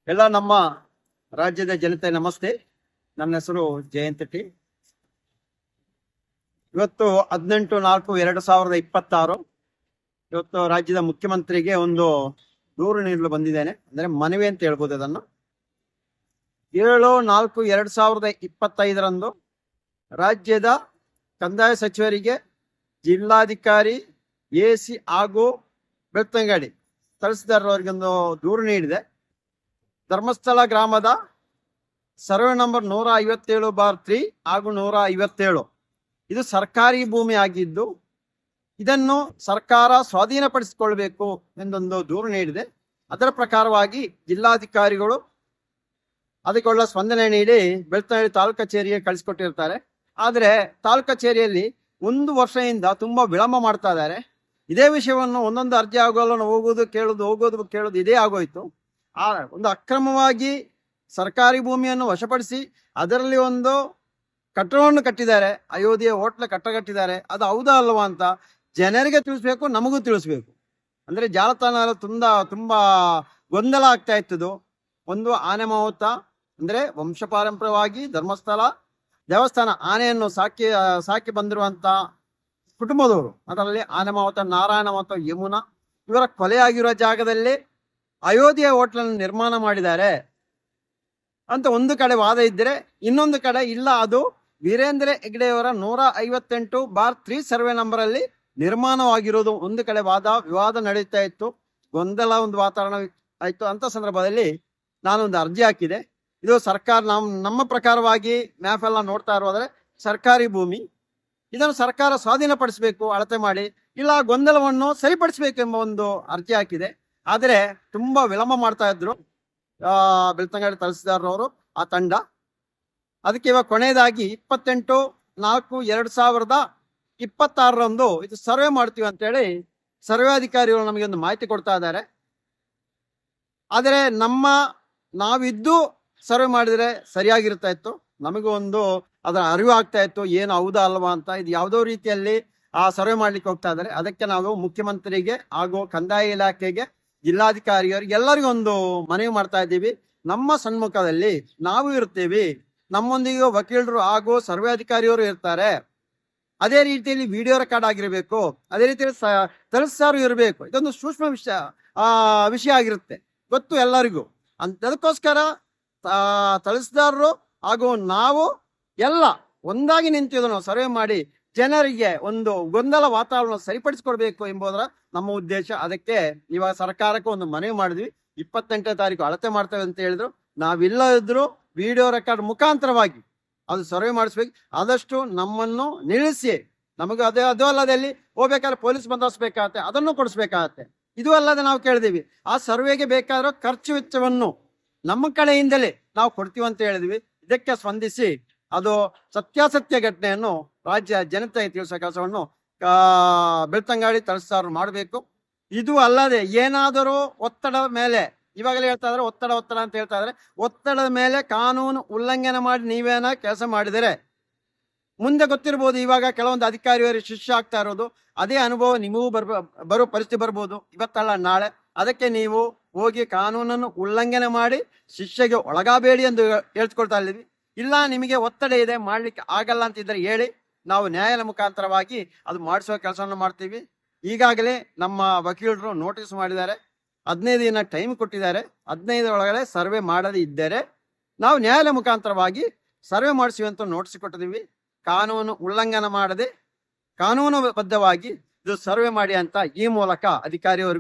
ಎಲ್ಲ ನಮ್ಮ ರಾಜ್ಯದ ಜನತೆ ನಮಸ್ತೆ. ನನ್ನ ಹೆಸರು ಜಯಂತ್ ಟಿ. ಇವತ್ತು 18/4/2026 ಇವತ್ತು ರಾಜ್ಯದ ಮುಖ್ಯಮಂತ್ರಿಗೆ ಒಂದು ದೂರು ನೀಡಲು ಬಂದಿದ್ದೇನೆ. ಅಂದ್ರೆ ಮನವಿ ಅಂತ ಹೇಳ್ಬೋದು. ಅದನ್ನು 7/4/2025 ರಾಜ್ಯದ ಕಂದಾಯ ಸಚಿವರಿಗೆ ಜಿಲ್ಲಾಧಿಕಾರಿ ಎಸಿ ಹಾಗೂ ಬೆಳ್ತಂಗಡಿ ತಹಸೀಲ್ದಾರ್ವರಿಗೊಂದು ದೂರು ನೀಡಿದೆ. ಧರ್ಮಸ್ಥಳ ಗ್ರಾಮದ ಸರ್ವೆ ನಂಬರ್ 157/3 ಹಾಗೂ 157 ಇದು ಸರ್ಕಾರಿ ಭೂಮಿ ಆಗಿದ್ದು ಇದನ್ನು ಸರ್ಕಾರ ಸ್ವಾಧೀನಪಡಿಸಿಕೊಳ್ಬೇಕು ಎಂದೊಂದು ದೂರು ನೀಡಿದೆ. ಅದರ ಪ್ರಕಾರವಾಗಿ ಜಿಲ್ಲಾಧಿಕಾರಿಗಳು ಅದಕ್ಕೆಲ್ಲ ಸ್ಪಂದನೆ ನೀಡಿ ಬೆಳ್ತಂಗಡಿ ತಾಲೂಕು ಕಚೇರಿಗೆ ಕಳಿಸಿಕೊಟ್ಟಿರ್ತಾರೆ. ಆದರೆ ತಾಲೂಕು ಕಚೇರಿಯಲ್ಲಿ 1 ವರ್ಷದಿಂದ ತುಂಬಾ ವಿಳಂಬ ಮಾಡ್ತಾ ಇದ್ದಾರೆ. ಇದೇ ವಿಷಯವನ್ನು ಒಂದೊಂದು ಅರ್ಜಿ ಆಗೋಲ್ಲ, ಹೋಗೋದು ಕೇಳೋದು ಇದೇ ಆಗೋಯ್ತು. ಒಂದು ಅಕ್ರಮವಾಗಿ ಸರ್ಕಾರಿ ಭೂಮಿಯನ್ನು ವಶಪಡಿಸಿ ಅದರಲ್ಲಿ ಒಂದು ಕಟ್ಟಡವನ್ನು ಕಟ್ಟಿದ್ದಾರೆ. ಅಯೋಧ್ಯೆ ಹೋಟ್ಲ ಕಟ್ಟಿದ್ದಾರೆ. ಅದು ಹೌದಾ ಅಲ್ವಾ ಅಂತ ಜನರಿಗೆ ತಿಳಿಸ್ಬೇಕು, ನಮಗೂ ತಿಳಿಸ್ಬೇಕು. ಅಂದ್ರೆ ಜಾಲತಾಣ ತುಂಬಾ ಗೊಂದಲ ಆಗ್ತಾ ಇತ್ತು. ಒಂದು ಆನೆ ಮಾವುತ ಅಂದ್ರೆ ವಂಶಪಾರಂಪರ್ಯವಾಗಿ ಧರ್ಮಸ್ಥಳ ದೇವಸ್ಥಾನ ಆನೆಯನ್ನು ಸಾಕಿ ಬಂದಿರುವಂತ ಕುಟುಂಬದವರು. ಅದರಲ್ಲಿ ಆನೆ ಮಾವುತ, ನಾರಾಯಣ ಮಾವುತ, ಯಮುನಾ ಇವರ ಕೊಲೆಯಾಗಿರುವ ಜಾಗದಲ್ಲಿ ಅಯೋಧ್ಯೆ ಹೋಟ್ಲನ್ನು ನಿರ್ಮಾಣ ಮಾಡಿದ್ದಾರೆ ಅಂತ ಒಂದು ಕಡೆ ವಾದ ಇದ್ದರೆ, ಇನ್ನೊಂದು ಕಡೆ ಇಲ್ಲ, ಅದು ವೀರೇಂದ್ರ ಹೆಗ್ಡೆಯವರ 158/3 ಸರ್ವೆ ನಂಬರ್ ಅಲ್ಲಿ ನಿರ್ಮಾಣವಾಗಿರೋದು. ಒಂದು ಕಡೆ ವಿವಾದ ನಡೀತಾ ಇತ್ತು, ಗೊಂದಲ ಒಂದು ವಾತಾವರಣ ಆಯ್ತು. ಅಂತ ಸಂದರ್ಭದಲ್ಲಿ ನಾನೊಂದು ಅರ್ಜಿ ಹಾಕಿದೆ. ಇದು ಸರ್ಕಾರ ನಮ್ಮ ಪ್ರಕಾರವಾಗಿ ಮ್ಯಾಪ್ ಎಲ್ಲ ನೋಡ್ತಾ ಇರೋದ್ರೆ ಸರ್ಕಾರಿ ಭೂಮಿ, ಇದನ್ನು ಸರ್ಕಾರ ಸ್ವಾಧೀನಪಡಿಸಬೇಕು, ಅಳತೆ ಮಾಡಿ, ಇಲ್ಲ ಗೊಂದಲವನ್ನು ಸರಿಪಡಿಸಬೇಕು ಎಂಬ ಒಂದು ಅರ್ಜಿ ಹಾಕಿದೆ. ಆದರೆ ತುಂಬಾ ವಿಳಂಬ ಮಾಡ್ತಾ ಇದ್ರು ಬೆಳ್ತಂಗಡಿ ತಹಸೀಲ್ದಾರ್ರವರು, ಆ ತಂಡ. ಅದಕ್ಕೆ ಇವಾಗ ಕೊನೆಯದಾಗಿ 28/4/2026 ಇದು ಸರ್ವೆ ಮಾಡ್ತೀವಿ ಅಂತೇಳಿ ಸರ್ವೆ ಅಧಿಕಾರಿಗಳು ನಮಗೆ ಒಂದು ಮಾಹಿತಿ ಕೊಡ್ತಾ ಇದ್ದಾರೆ. ಆದರೆ ನಾವಿದ್ದು ಸರ್ವೆ ಮಾಡಿದ್ರೆ ಸರಿಯಾಗಿರ್ತಾ ಇತ್ತು, ನಮಗೂ ಒಂದು ಅದರ ಅರಿವು ಆಗ್ತಾ ಇತ್ತು, ಏನು ಹೌದಾ ಅಲ್ವಾ ಅಂತ. ಇದು ಯಾವುದೋ ರೀತಿಯಲ್ಲಿ ಆ ಸರ್ವೆ ಮಾಡ್ಲಿಕ್ಕೆ ಹೋಗ್ತಾ ಇದ್ದಾರೆ. ಅದಕ್ಕೆ ನಾವು ಮುಖ್ಯಮಂತ್ರಿಗೆ ಹಾಗೂ ಕಂದಾಯ ಇಲಾಖೆಗೆ, ಜಿಲ್ಲಾಧಿಕಾರಿಯವರಿಗೆ ಎಲ್ಲರಿಗೂ ಒಂದು ಮನವಿ ಮಾಡ್ತಾ ಇದ್ದೀವಿ. ನಮ್ಮ ಸನ್ಮುಖದಲ್ಲಿ ನಾವು ಇರ್ತೀವಿ, ನಮ್ಮೊಂದಿಗೆ ವಕೀಲರು ಹಾಗೂ ಸರ್ವೆ ಅಧಿಕಾರಿಯವರು ಇರ್ತಾರೆ. ಅದೇ ರೀತಿಯಲ್ಲಿ ವಿಡಿಯೋ ರೆಕಾರ್ಡ್ ಆಗಿರ್ಬೇಕು, ಅದೇ ರೀತಿಯಲ್ಲಿ ತಹಸೀಲ್ದಾರ್ ಇರಬೇಕು. ಇದೊಂದು ಸೂಕ್ಷ್ಮ ವಿಷಯ ಆಗಿರುತ್ತೆ, ಗೊತ್ತು ಎಲ್ಲರಿಗೂ. ಅದಕ್ಕೋಸ್ಕರ ತಹಸೀಲ್ದಾರರು ಹಾಗೂ ನಾವು ಎಲ್ಲ ಒಂದಾಗಿ ನಿಂತಿದ್ದನ್ನು ಸರ್ವೆ ಮಾಡಿ ಜನರಿಗೆ ಒಂದು ಗೊಂದಲ ವಾತಾವರಣ ಸರಿಪಡಿಸಿಕೊಡ್ಬೇಕು ಎಂಬುದರ ನಮ್ಮ ಉದ್ದೇಶ. ಅದಕ್ಕೆ ಇವಾಗ ಸರ್ಕಾರಕ್ಕೆ ಒಂದು ಮನವಿ ಮಾಡಿದ್ವಿ. 28ನೇ ತಾರೀಕು ಅಳತೆ ಮಾಡ್ತೇವೆ ಅಂತ ಹೇಳಿದ್ರು. ನಾವಿಲ್ಲ ಇದ್ರು ವಿಡಿಯೋ ರೆಕಾರ್ಡ್ ಮುಖಾಂತರವಾಗಿ ಅದು ಸರ್ವೆ ಮಾಡಿಸ್ಬೇಕು. ಆದಷ್ಟು ನಮ್ಮನ್ನು ನಿಲ್ಲಿಸಿ, ನಮಗೆ ಅದು ಅಲ್ಲದೆ ಅಲ್ಲಿ ಹೋಗ್ಬೇಕಾದ್ರೆ ಪೊಲೀಸ್ ಬಂದೋಬಸ್ತ್ ಬೇಕಾಗತ್ತೆ, ಅದನ್ನು ಕೊಡಿಸ್ಬೇಕಾಗತ್ತೆ. ಇದು ಅಲ್ಲದೆ ನಾವು ಕೇಳಿದೀವಿ, ಆ ಸರ್ವೆಗೆ ಬೇಕಾಗಿರೋ ಖರ್ಚು ವೆಚ್ಚವನ್ನು ನಮ್ಮ ಕಡೆಯಿಂದಲೇ ನಾವು ಕೊಡ್ತೀವಿ ಅಂತ ಹೇಳಿದ್ವಿ. ಇದಕ್ಕೆ ಸ್ಪಂದಿಸಿ ಅದು ಸತ್ಯಾಸತ್ಯ ಘಟನೆಯನ್ನು ರಾಜ್ಯ ಜನತೆಗೆ ತಿಳಿಸೋ ಕೆಲಸವನ್ನು ಬೆಳ್ತಂಗಡಿ ತಹಸೀಲ್ದಾರ್ ಮಾಡಬೇಕು. ಇದು ಅಲ್ಲದೆ ಏನಾದರೂ ಒತ್ತಡದ ಮೇಲೆ, ಇವಾಗಲೇ ಹೇಳ್ತಾ ಇದ್ರೆ ಒತ್ತಡ ಅಂತ ಹೇಳ್ತಾ ಇದ್ರೆ, ಒತ್ತಡದ ಮೇಲೆ ಕಾನೂನು ಉಲ್ಲಂಘನೆ ಮಾಡಿ ನೀವೇನ ಕೆಲಸ ಮಾಡಿದರೆ ಮುಂದೆ ಗೊತ್ತಿರ್ಬೋದು, ಇವಾಗ ಕೆಲವೊಂದು ಅಧಿಕಾರಿಯವರಿಗೆ ಶಿಕ್ಷೆ ಆಗ್ತಾ ಇರೋದು, ಅದೇ ಅನುಭವ ನಿಮಗೂ ಬರೋ ಪರಿಸ್ಥಿತಿ ಬರ್ಬೋದು, ಇವತ್ತಲ್ಲ ನಾಳೆ. ಅದಕ್ಕೆ ನೀವು ಹೋಗಿ ಕಾನೂನನ್ನು ಉಲ್ಲಂಘನೆ ಮಾಡಿ ಶಿಕ್ಷೆಗೆ ಒಳಗಾಗಬೇಡಿ ಎಂದು ಹೇಳ್ಕೊಳ್ತಾ ಇದ್ದೀವಿ. ಇಲ್ಲ ನಿಮಗೆ ಒತ್ತಡ ಇದೆ, ಮಾಡ್ಲಿಕ್ಕೆ ಆಗಲ್ಲ ಅಂತಿದ್ರೆ ಹೇಳಿ, ನಾವು ನ್ಯಾಯಾಲಯ ಮುಖಾಂತರವಾಗಿ ಅದು ಮಾಡಿಸುವ ಕೆಲಸವನ್ನು ಮಾಡ್ತೀವಿ. ಈಗಾಗಲೇ ನಮ್ಮ ವಕೀಲರು ನೋಟಿಸ್ ಮಾಡಿದ್ದಾರೆ, 15 ದಿನ ಟೈಮ್ ಕೊಟ್ಟಿದ್ದಾರೆ. 15 ಒಳಗಡೆ ಸರ್ವೆ ಮಾಡದೇ ಇದ್ದರೆ ನಾವು ನ್ಯಾಯಾಲಯ ಮುಖಾಂತರವಾಗಿ ಸರ್ವೆ ಮಾಡಿಸುವ ಅಂತ ನೋಟಿಸ್ ಕೊಟ್ಟಿದ್ದೀವಿ. ಕಾನೂನು ಉಲ್ಲಂಘನೆ ಮಾಡದೆ ಕಾನೂನುಬದ್ಧವಾಗಿ ಇದು ಸರ್ವೆ ಮಾಡಿ ಅಂತ ಈ ಮೂಲಕ ಅಧಿಕಾರಿಯವರಿಗೂ